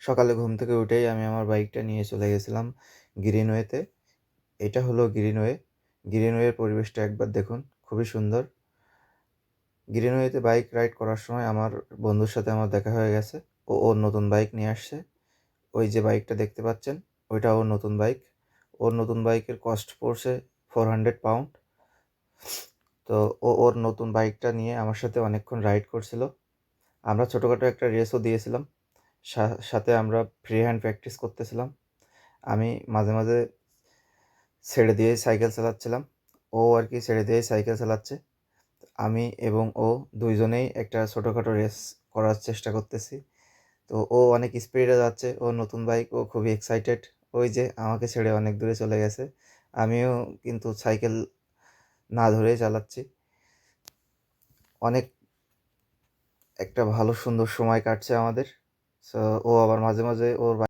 সকালে ঘুম থেকে উঠেই আমি আমার বাইকটা নিয়ে চলে গেছিলাম গ্রিনওয়েতে। এটা হলো গ্রিনওয়ে। গ্রিনওয়ের পরিবেশটা একবার দেখুন, খুবই সুন্দর। গ্রিনওয়েতে বাইক রাইড করার সময় আমার বন্ধুর সাথে আমার দেখা হয়ে গেছে। ওর নতুন বাইক নিয়ে আসছে। ওই যে বাইকটা দেখতে পাচ্ছেন, ওইটা ওর নতুন বাইক। ওর নতুন বাইকের কস্ট পড়ছে 400 পাউন্ড। তো ওর নতুন বাইকটা নিয়ে আমার সাথে অনেকক্ষণ রাইড করছিল। আমরা ছোটোখাটো একটা রেসও দিয়েছিলাম। সাথে আমরা ফ্রি হ্যান্ড প্র্যাকটিস করতেছিলাম। আমি মাঝে মাঝে ছেড়ে দিয়ে সাইকেল চালাচ্ছিলাম, ও আর কি ছেড়ে দিয়েই সাইকেল চালাচ্ছে। আমি এবং ও দুইজনেই একটা ছোটোখাটো রেস করার চেষ্টা করতেছি। তো ও অনেক স্পিডে যাচ্ছে, ও নতুন বাইক, ও খুবই এক্সাইটেড। ওই যে আমাকে ছেড়ে অনেক দূরে চলে গেছে। আমিও কিন্তু সাইকেল না ধরেই চালাচ্ছি। অনেক একটা ভালো সুন্দর সময় কাটছে আমাদের। সো ও আবার মাঝে মাঝে ওর